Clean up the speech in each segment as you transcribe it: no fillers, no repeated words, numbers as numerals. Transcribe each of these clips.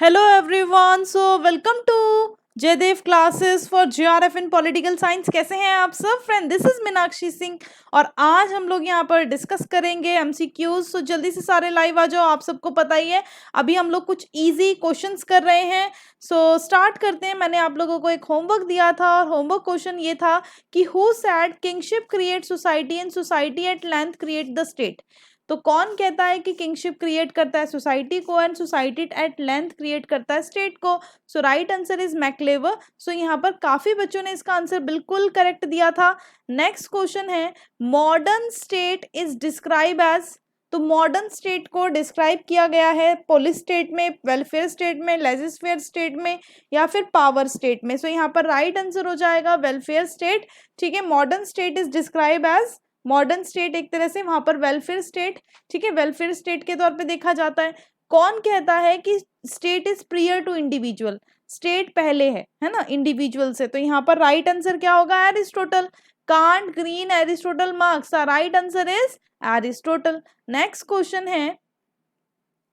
Hello everyone, so welcome to Jaidev classes for JRF in political science. कैसे हैं आप सब friend? This is Meenakshi Singh और आज हम लोग यहाँ पर डिस्कस करेंगे एमसीक्यूज। सो जल्दी से सारे लाइव आ जाओ, आप सबको पता ही है अभी हम लोग कुछ इजी क्वेश्चंस कर रहे हैं। सो स्टार्ट करते हैं। मैंने आप लोगों को एक होमवर्क दिया था और होमवर्क क्वेश्चन ये था कि who said kingship create society and society at length create the state. तो कौन कहता है कि किंगशिप क्रिएट करता है सोसाइटी को and society at length create करता है स्टेट को? सो राइट आंसर इज मैक्लेवर। सो यहाँ पर काफी बच्चों ने इसका आंसर बिल्कुल करेक्ट दिया था। नेक्स्ट क्वेश्चन है modern state is describe as. तो मॉडर्न स्टेट को डिस्क्राइब किया गया है पुलिस स्टेट में, वेलफेयर स्टेट में, लेजिस्लेटिव स्टेट में या फिर पावर स्टेट में। सो यहाँ पर राइट आंसर हो जाएगा वेलफेयर स्टेट। ठीक है, modern state is describe as modern state, एक तरह से वहां पर वेलफेयर स्टेट, ठीक है, वेलफेयर स्टेट के तौर पे देखा जाता है। कौन कहता है कि state is prior to individual? State पहले है ना इंडिविजुअल से। तो यहाँ पर राइट आंसर क्या होगा? Aristotle. Kant, Green, Aristotle, Marx. Right answer is Aristotle. Next question है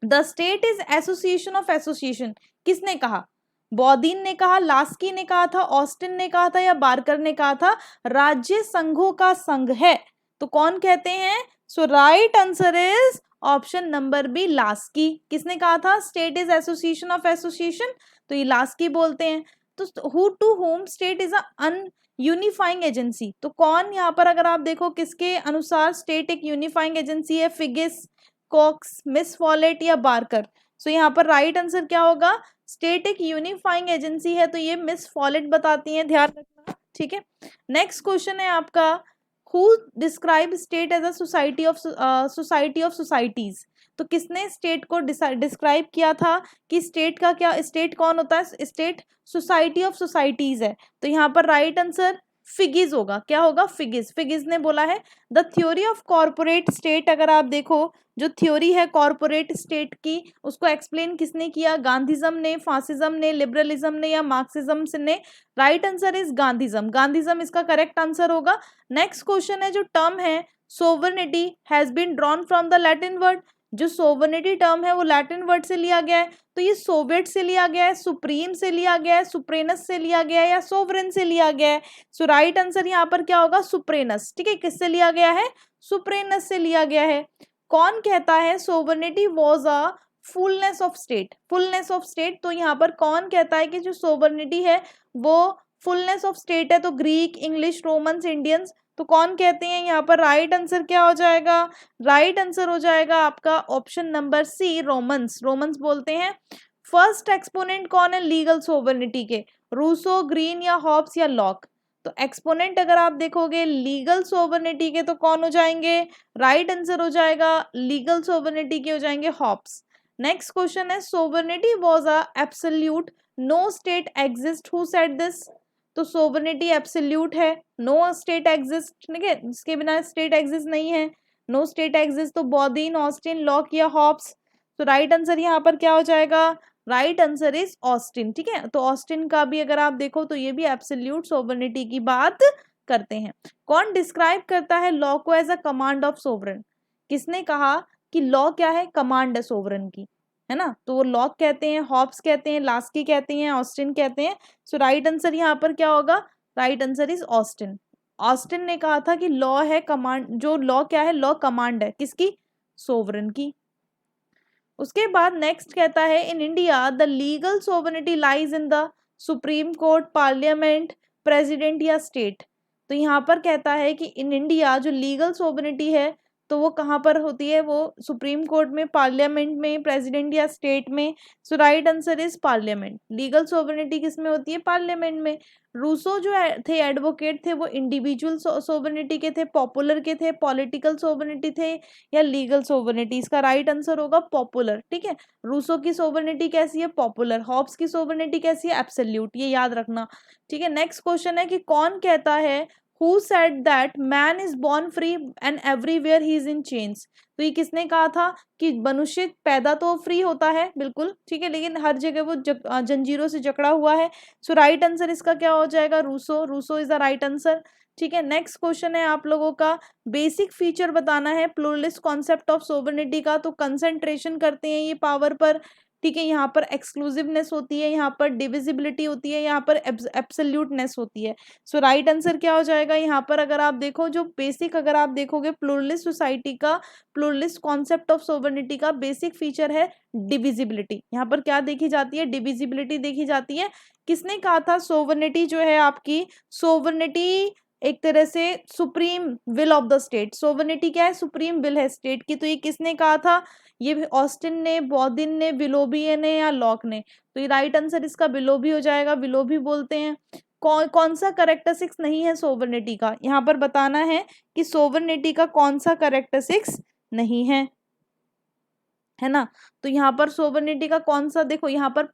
the state is association of association. किसने कहा? बॉदिन ने कहा, लास्की ने कहा था, ऑस्टिन ने कहा था या बार्कर ने कहा था? राज्य संघों का संघ है। तो कौन कहते हैं? So right answer is option number B, Laski. किसने कहा था state is association of association? तो ये लास्की बोलते हैं। तो who to whom state is an unifying agency. तो कौन यहाँ पर अगर आप देखो किसके अनुसार स्टेट एक यूनिफाइंग एजेंसी है? फिगिस, कॉक्स, मिस फॉलेट या बार्कर? सो यहाँ पर राइट आंसर क्या होगा? स्टेट एक यूनिफाइंग एजेंसी है तो ये मिस फॉलेट बताती हैं, ध्यान रखना। ठीक है, नेक्स्ट क्वेश्चन है आपका who describe state as a society of societies. तो किसने स्टेट को डिस्क्राइब किया था कि स्टेट का क्या, स्टेट कौन होता है? स्टेट सोसाइटी ऑफ सोसाइटीज है। तो यहाँ पर राइट आंसर फिगिस होगा। क्या होगा? फिगिस। फिगिस ने बोला है the theory of corporate state. अगर आप देखो जो थ्योरी है कॉर्पोरेट स्टेट की, उसको एक्सप्लेन किसने किया? गांधीज्म ने, फासिज्म ने, लिबरलिज्म ने या मार्क्सिज्म ने? Right answer is Gandhism. Gandhism इसका करेक्ट आंसर होगा। नेक्स्ट क्वेश्चन है जो टर्म है sovereignty has been drawn from the Latin word. जो सोवर्निटी टर्म है वो लैटिन वर्ड से लिया गया है। तो ये सोवियत से लिया गया है, सुप्रीम से लिया गया है, सुप्रेनस से लिया गया है या सोवरेन से लिया गया है? सो राइट आंसर यहाँ पर क्या होगा? सुप्रेनस। ठीक है, किससे लिया गया है? सुप्रेनस से लिया गया है। कौन कहता है sovereignty was a fullness of state? Fullness of state, तो यहाँ पर कौन कहता है कि जो सोवर्निटी है वो फुलनेस ऑफ स्टेट है? तो ग्रीक, इंग्लिश, रोमन्स, इंडियंस। तो कौन कहते हैं यहाँ पर? राइट आंसर क्या हो जाएगा? राइट आंसर हो जाएगा आपका option number C, Romans. Romans बोलते हैं। फर्स्ट एक्सपोनेंट कौन है लीगल सोवर्निटी के? रूसो, ग्रीन या हॉब्स या लॉक? तो एक्सपोनेंट अगर आप देखोगे लीगल सोवर्निटी के तो कौन हो जाएंगे? राइट आंसर हो जाएगा लीगल सोवर्निटी के हो जाएंगे हॉब्स। नेक्स्ट क्वेश्चन है sovereignty was a absolute, no state exist, who said this? तो सोवर्निटी एब्सोल्यूट है, नो स्टेट एग्जिस्ट, ठीक है, इसके बिना स्टेट एग्जिस्ट नहीं है। नो स्टेट एग्जिस्ट तो बॉदिन, ऑस्टिन, लॉक या हॉब्स? तो राइट आंसर यहाँ पर क्या हो जाएगा? Right answer is Austin. ठीक है, तो ऑस्टिन का भी अगर आप देखो तो ये भी एब्सोल्यूट सोवर्निटी की बात करते हैं। कौन डिस्क्राइब करता है लॉ को as a command of sovereign? किसने कहा कि लॉ क्या है? कमांड है सोवरेन की, है ना? तो वो लॉक कहते हैं, हॉब्स कहते हैं, लास्की कहते हैं, ऑस्टिन कहते हैं। सो राइट आंसर यहाँ पर क्या होगा? Right answer is Austin. Austin ने कहा था कि लॉ है कमांड, जो लॉ क्या है? लॉ कमांड है किसकी? सोवरेन की। उसके बाद नेक्स्ट कहता है in India the legal sovereignty lies in the Supreme Court, Parliament, President या स्टेट? तो यहाँ पर कहता है कि इन इंडिया जो लीगल सोवर्निटी है तो वो कहाँ पर होती है? वो सुप्रीम कोर्ट में, पार्लियामेंट में, प्रेसिडेंट या स्टेट में? So right answer is Parliament. Legal sovereignty किस में होती है? पार्लियामेंट में। रूसो जो थे एडवोकेट थे वो इंडिविजुअल सोवर्निटी के थे, पॉपुलर के थे, पॉलिटिकल सोवर्निटी थे या लीगल सोवर्निटी? इसका राइट आंसर होगा पॉपुलर। ठीक है, रूसो की सोवर्निटी कैसी है? पॉपुलर। हॉब्स की सोवर्निटी कैसी है? एब्सोल्यूट। ये याद रखना। ठीक है, नेक्स्ट क्वेश्चन है कि कौन कहता है who said that man is born free and everywhere he is in chains? तो ये किसने कहा था कि मनुष्य पैदा तो फ्री होता है, बिल्कुल ठीक है, लेकिन हर जगह वो जंजीरों से जकड़ा हुआ है? सो राइट आंसर इसका क्या हो जाएगा? Rousseau. Rousseau is the right answer. ठीक है, नेक्स्ट क्वेश्चन है आप लोगों का बेसिक फीचर बताना है प्लूरलिस्ट कॉन्सेप्ट ऑफ सोवर्निटी का। तो कंसंट्रेशन करते हैं ये पावर पर, ठीक है, यहाँ पर एक्सक्लूसिवनेस होती है, यहाँ पर डिविजिबिलिटी होती है, यहाँ पर एब्सोल्यूटनेस होती है। सो राइट आंसर क्या हो जाएगा यहाँ पर? अगर आप देखो जो बेसिक, अगर आप देखोगे प्लूरलिस्ट सोसाइटी का, प्लूरलिस्ट कॉन्सेप्ट ऑफ सोवर्निटी का बेसिक फीचर है डिविजिबिलिटी। यहाँ पर क्या देखी जाती है? डिविजिबिलिटी देखी जाती है। किसने कहा था सोवर्निटी जो है आपकी, सोवर्निटी एक तरह से supreme will of the state. Sovereignty क्या है? सुप्रीम विल है स्टेट की। तो ये किसने कहा था? ये ऑस्टिन ने, बॉदिन ने, विलोबी ने या लॉक ने? तो ये राइट आंसर इसका विलोबी हो जाएगा, विलोबी बोलते हैं। कौन सा कैरेक्टरिस्टिक्स नहीं है सोवर्निटी का? यहाँ पर बताना है कि सोवर्निटी का कौन सा कैरेक्टरिस्टिक्स नहीं है ना? तो यहाँ पर सोवर्निटी का कौन सा, देखो यहाँ पर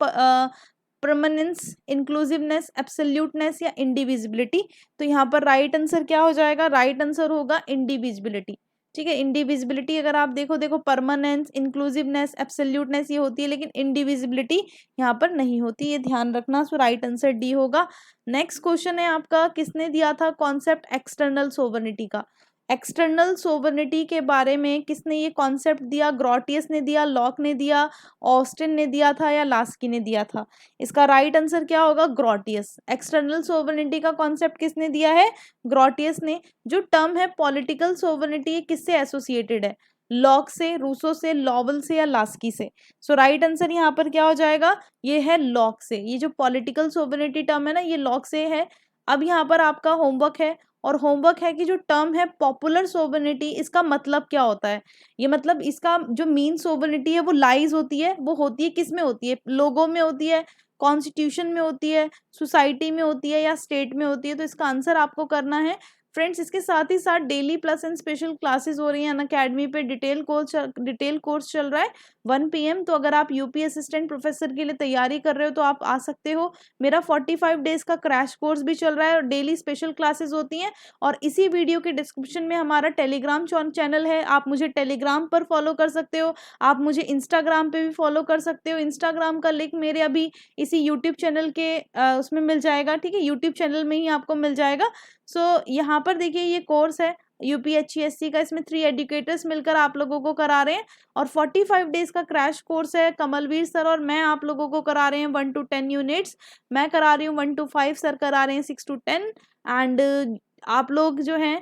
परमानेंस, इंक्लूसिवनेस, एब्सोल्यूटनेस या इंडिविजिबिलिटी। तो यहाँ पर राइट आंसर क्या हो जाएगा? राइट आंसर होगा इंडिविजिबिलिटी। ठीक है, इंडिविजिबिलिटी अगर आप देखो परमानेंस, इंक्लूसिवनेस, एब्सोल्यूटनेस ये होती है, लेकिन इंडिविजिबिलिटी यहाँ पर नहीं होती, ये ध्यान रखना। सो राइट आंसर डी होगा। नेक्स्ट क्वेश्चन है आपका, किसने दिया था कॉन्सेप्ट एक्सटर्नल सोवर्निटी का? एक्सटर्नल सोवर्निटी के बारे में किसने ये कॉन्सेप्ट दिया? ग्रोटियस ने दिया, लॉक ने दिया, ऑस्टिन ने दिया था या लास्की ने दिया था? इसका राइट आंसर क्या होगा? ग्रोटियस। एक्सटर्नल सोवर्निटी का कॉन्सेप्ट किसने दिया है? ग्रोटियस ने। जो टर्म है पॉलिटिकल सोवर्निटी, किससे एसोसिएटेड है? लॉक से, रूसो से, लॉवल से या लास्की से? सो राइट आंसर यहाँ पर क्या हो जाएगा? ये है लॉक से। ये जो पॉलिटिकल सोवर्निटी टर्म है ना, ये लॉक से है। अब यहाँ पर आपका होमवर्क है, और होमवर्क है कि जो टर्म है पॉपुलर सोवर्निटी, इसका मतलब क्या होता है? ये मतलब इसका जो मीन सोवर्निटी है वो लाइज होती है, वो होती है किस में होती है? लोगों में होती है, कॉन्स्टिट्यूशन में होती है, सोसाइटी में होती है या स्टेट में होती है? तो इसका आंसर आपको करना है फ्रेंड्स। इसके साथ ही साथ daily plus and special classes हो रही हैं अनअकैडमी पे। डिटेल कोर्स चल रहा है 1 PM। तो अगर आप यूपी असिस्टेंट प्रोफेसर के लिए तैयारी कर रहे हो तो आप आ सकते हो। मेरा 45 डेज का क्रैश कोर्स भी चल रहा है और डेली स्पेशल क्लासेस होती हैं। और इसी वीडियो के डिस्क्रिप्शन में हमारा टेलीग्राम चैनल है, आप मुझे टेलीग्राम पर फॉलो कर सकते हो। आप मुझे इंस्टाग्राम पे भी फॉलो कर सकते हो। इंस्टाग्राम का लिंक मेरे अभी इसी यूट्यूब चैनल के उसमें मिल जाएगा। ठीक है, यूट्यूब चैनल में ही आपको मिल जाएगा। सो यहाँ पर देखिए ये कोर्स है UPHCSC का, इसमें 3 एजुकेटर्स मिलकर आप लोगों को करा रहे हैं और 45 डेज का क्रैश कोर्स है। कमलवीर सर और मैं आप लोगों को करा रहे हैं 1 to 10 यूनिट्स। मैं करा रही हूँ 1 to 5, सर करा रहे हैं 6 to 10। एंड आप लोग जो हैं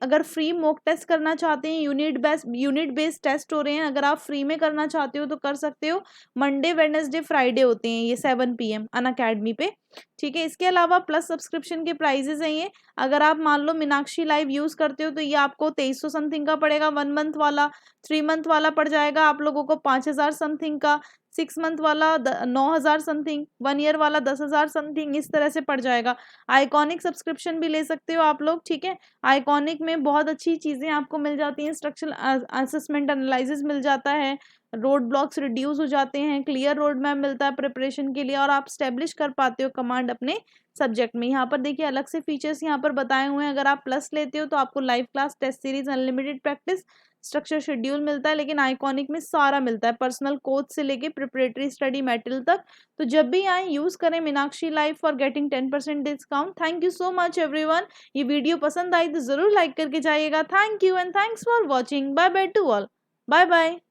अगर फ्री मॉक टेस्ट करना चाहते हैं, यूनिट बेस्ड टेस्ट हो रहे हैं, अगर आप फ्री में करना चाहते हो तो कर सकते हो। मंडे, वेडनेसडे, फ्राइडे होते हैं ये 7 PM अनअकैडमी पे। ठीक है, इसके अलावा प्लस सब्सक्रिप्शन के प्राइजेस हैं ये। अगर आप मान लो मीनाक्षी लाइव यूज करते हो तो ये आपको 2300 समथिंग का पड़ेगा 1 मंथ वाला। 3 मंथ वाला पड़ जाएगा आप लोगों को 5000 समथिंग का। 6 मंथ वाला 9000 समथिंग, 1 ईयर वाला 10,000 समथिंग, इस तरह से पड़ जाएगा। आइकॉनिक सब्सक्रिप्शन भी ले सकते हो आप लोग। ठीक है, आइकॉनिक में बहुत अच्छी चीजें आपको मिल जाती हैं। स्ट्रक्चरल असेसमेंट एनालिसिस मिल जाता है, रोड ब्लॉक्स रिड्यूस हो जाते हैं, क्लियर रोड मैप मिलता है प्रिपरेशन के लिए, और आप स्टेब्लिश कर पाते हो कमांड अपने सब्जेक्ट में। यहाँ पर देखिए अलग से फीचर्स यहाँ पर बताए हुए हैं। अगर आप प्लस लेते हो तो आपको live class, test series, unlimited practice, structure schedule मिलता है। लेकिन आइकॉनिक में सारा मिलता है, पर्सनल कोच से लेके प्रिपरेटरी स्टडी मटेरियल तक। तो जब भी आए यूज करें Meenakshi live for getting 10% discount. Thank you so much everyone. ये वीडियो पसंद आई तो जरूर लाइक करके जाइएगा। Thank you and thanks for watching. Bye bye to all. Bye bye.